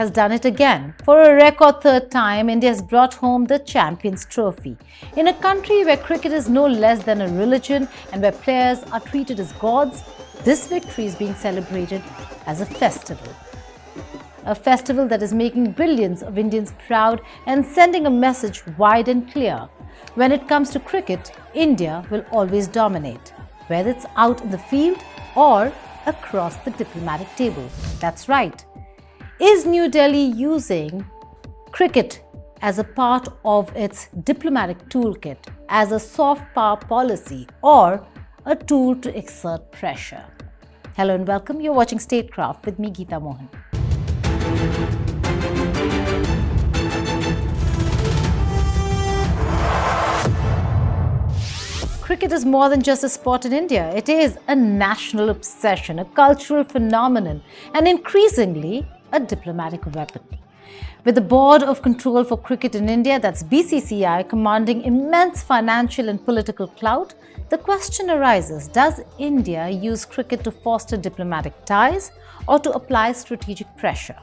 has done it again. For a record third time, India has brought home the Champions Trophy. In a country where cricket is no less than a religion and where players are treated as gods, this victory is being celebrated as a festival. A festival that is making billions of Indians proud and sending a message wide and clear. When it comes to cricket, India will always dominate, whether it's out in the field or across the diplomatic table. That's right. Is New Delhi using cricket as a part of its diplomatic toolkit, as a soft power policy or a tool to exert pressure? Hello and welcome. You're watching Statecraft with me, Geeta Mohan. Cricket is more than just a sport in India. It is a national obsession, a cultural phenomenon, and increasingly a diplomatic weapon. With the Board of Control for Cricket in India, that's BCCI, commanding immense financial and political clout, the question arises, does India use cricket to foster diplomatic ties or to apply strategic pressure?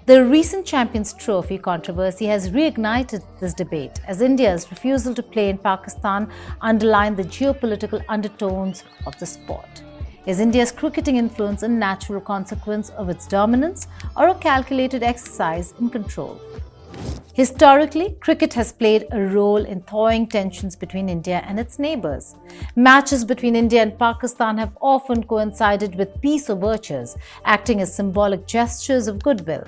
The recent Champions Trophy controversy has reignited this debate as India's refusal to play in Pakistan underlined the geopolitical undertones of the sport. Is India's cricketing influence a natural consequence of its dominance or a calculated exercise in control? Historically, cricket has played a role in thawing tensions between India and its neighbours. Matches between India and Pakistan have often coincided with peace overtures, acting as symbolic gestures of goodwill.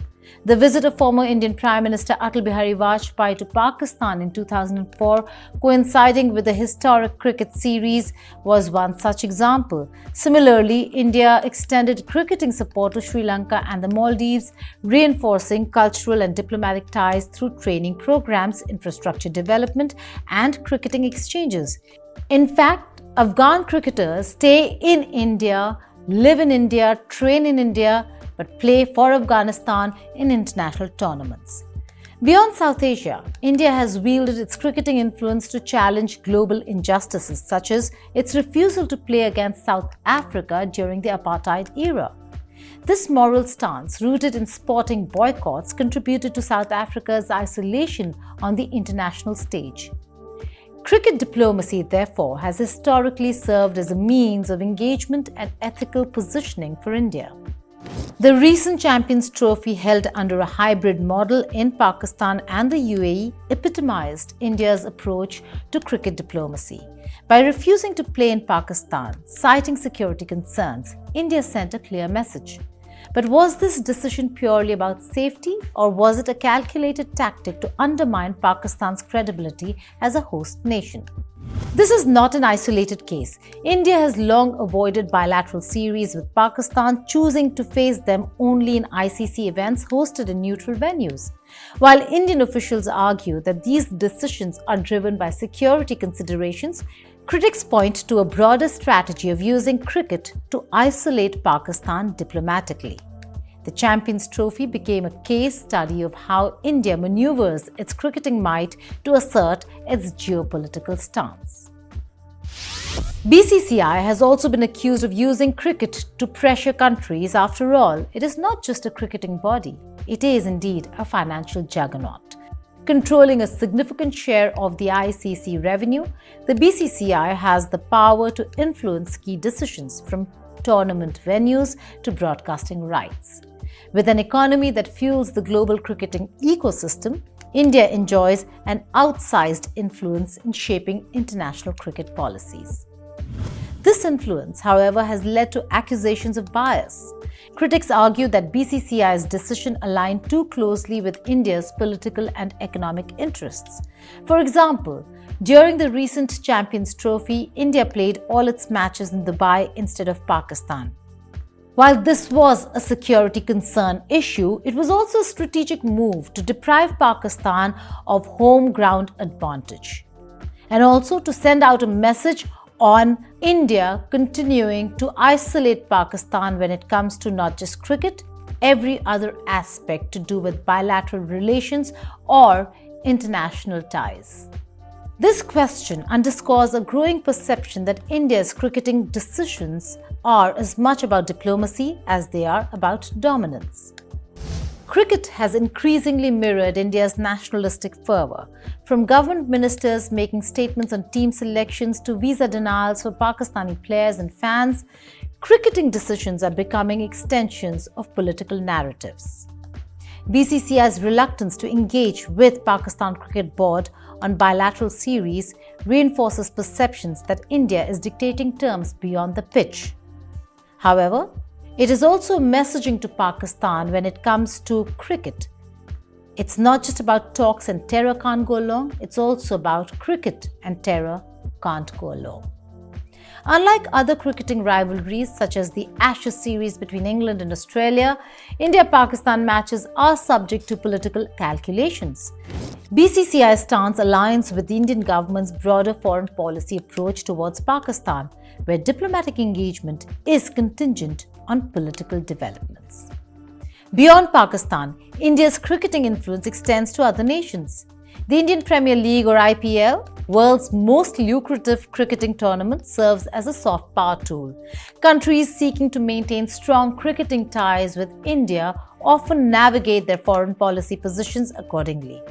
The visit of former Indian Prime Minister Atal Bihari Vajpayee to Pakistan in 2004, coinciding with the historic cricket series, was one such example. Similarly, India extended cricketing support to Sri Lanka and the Maldives, reinforcing cultural and diplomatic ties through training programs, infrastructure development, and cricketing exchanges. In fact, Afghan cricketers stay in India, live in India, train in India, but play for Afghanistan in international tournaments. Beyond South Asia, India has wielded its cricketing influence to challenge global injustices, such as its refusal to play against South Africa during the apartheid era. This moral stance, rooted in sporting boycotts, contributed to South Africa's isolation on the international stage. Cricket diplomacy, therefore, has historically served as a means of engagement and ethical positioning for India. The recent Champions Trophy, held under a hybrid model in Pakistan and the UAE, epitomized India's approach to cricket diplomacy. By refusing to play in Pakistan, citing security concerns, India sent a clear message. But was this decision purely about safety, or was it a calculated tactic to undermine Pakistan's credibility as a host nation? This is not an isolated case. India has long avoided bilateral series with Pakistan, choosing to face them only in ICC events hosted in neutral venues. While Indian officials argue that these decisions are driven by security considerations, critics point to a broader strategy of using cricket to isolate Pakistan diplomatically. The Champions Trophy became a case study of how India maneuvers its cricketing might to assert its geopolitical stance. BCCI has also been accused of using cricket to pressure countries. After all, it is not just a cricketing body, it is indeed a financial juggernaut. Controlling a significant share of the ICC revenue, the BCCI has the power to influence key decisions, from tournament venues to broadcasting rights. With an economy that fuels the global cricketing ecosystem, India enjoys an outsized influence in shaping international cricket policies. This influence, however, has led to accusations of bias. Critics argue that BCCI's decision aligned too closely with India's political and economic interests. For example, during the recent Champions Trophy, India played all its matches in Dubai instead of Pakistan. While this was a security concern issue, it was also a strategic move to deprive Pakistan of home ground advantage, and also to send out a message on India continuing to isolate Pakistan when it comes to not just cricket, every other aspect to do with bilateral relations or international ties. This question underscores a growing perception that India's cricketing decisions are as much about diplomacy as they are about dominance. Cricket has increasingly mirrored India's nationalistic fervour, from government ministers making statements on team selections to visa denials for Pakistani players and fans. Cricketing decisions are becoming extensions of political narratives. BCCI's reluctance to engage with Pakistan Cricket Board on bilateral series reinforces perceptions that India is dictating terms beyond the pitch. However, it is also messaging to Pakistan when it comes to cricket. It's not just about talks and terror can't go along, it's also about cricket and terror can't go along. Unlike other cricketing rivalries such as the Ashes series between England and Australia, India-Pakistan matches are subject to political calculations. BCCI stance aligns with the Indian government's broader foreign policy approach towards Pakistan, where diplomatic engagement is contingent on political developments. Beyond Pakistan, India's cricketing influence extends to other nations. The Indian Premier League or IPL, world's most lucrative cricketing tournament, serves as a soft power tool. Countries seeking to maintain strong cricketing ties with India often navigate their foreign policy positions accordingly.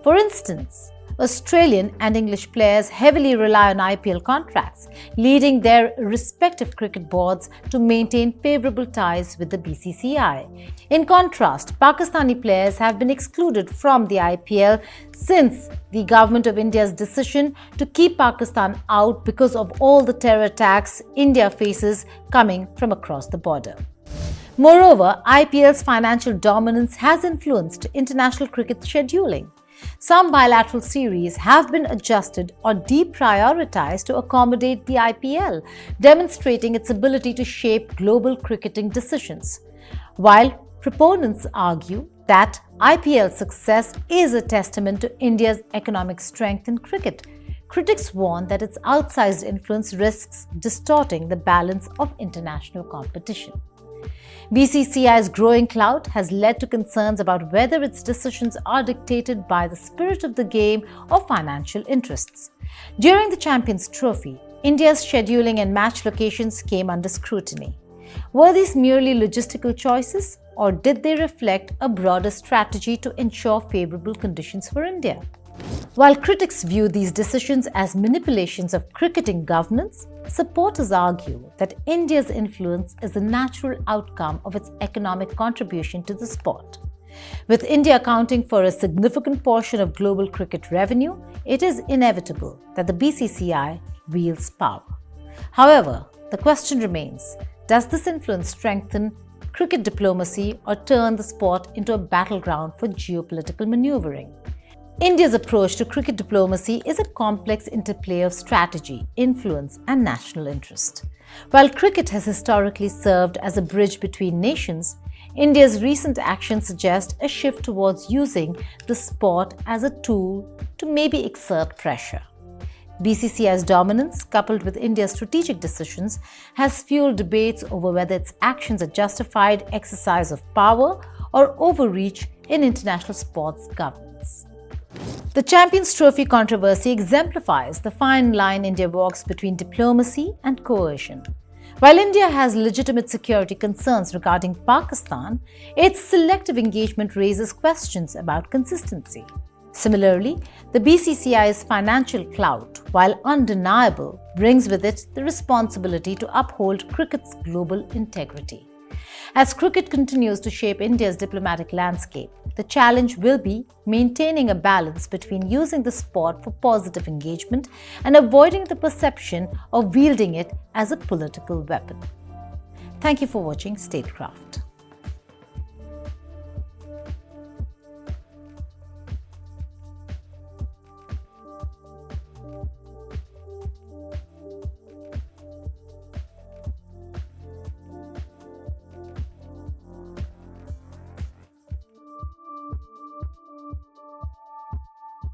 For instance, Australian and English players heavily rely on IPL contracts, leading their respective cricket boards to maintain favourable ties with the BCCI. In contrast, Pakistani players have been excluded from the IPL since the Government of India's decision to keep Pakistan out because of all the terror attacks India faces coming from across the border. Moreover, IPL's financial dominance has influenced international cricket scheduling. Some bilateral series have been adjusted or deprioritized to accommodate the IPL, demonstrating its ability to shape global cricketing decisions. While proponents argue that IPL's success is a testament to India's economic strength in cricket, critics warn that its outsized influence risks distorting the balance of international competition. BCCI's growing clout has led to concerns about whether its decisions are dictated by the spirit of the game or financial interests. During the Champions Trophy, India's scheduling and match locations came under scrutiny. Were these merely logistical choices, or did they reflect a broader strategy to ensure favourable conditions for India? While critics view these decisions as manipulations of cricketing governance, supporters argue that India's influence is a natural outcome of its economic contribution to the sport. With India accounting for a significant portion of global cricket revenue, it is inevitable that the BCCI wields power. However, the question remains, does this influence strengthen cricket diplomacy or turn the sport into a battleground for geopolitical maneuvering? India's approach to cricket diplomacy is a complex interplay of strategy, influence, and national interest. While cricket has historically served as a bridge between nations, India's recent actions suggest a shift towards using the sport as a tool to maybe exert pressure. BCCI's dominance, coupled with India's strategic decisions, has fueled debates over whether its actions are justified exercise of power or overreach in international sports governance. The Champions Trophy controversy exemplifies the fine line India walks between diplomacy and coercion. While India has legitimate security concerns regarding Pakistan, its selective engagement raises questions about consistency. Similarly, the BCCI's financial clout, while undeniable, brings with it the responsibility to uphold cricket's global integrity. As cricket continues to shape India's diplomatic landscape, the challenge will be maintaining a balance between using the sport for positive engagement and avoiding the perception of wielding it as a political weapon. Thank you for watching Statecraft.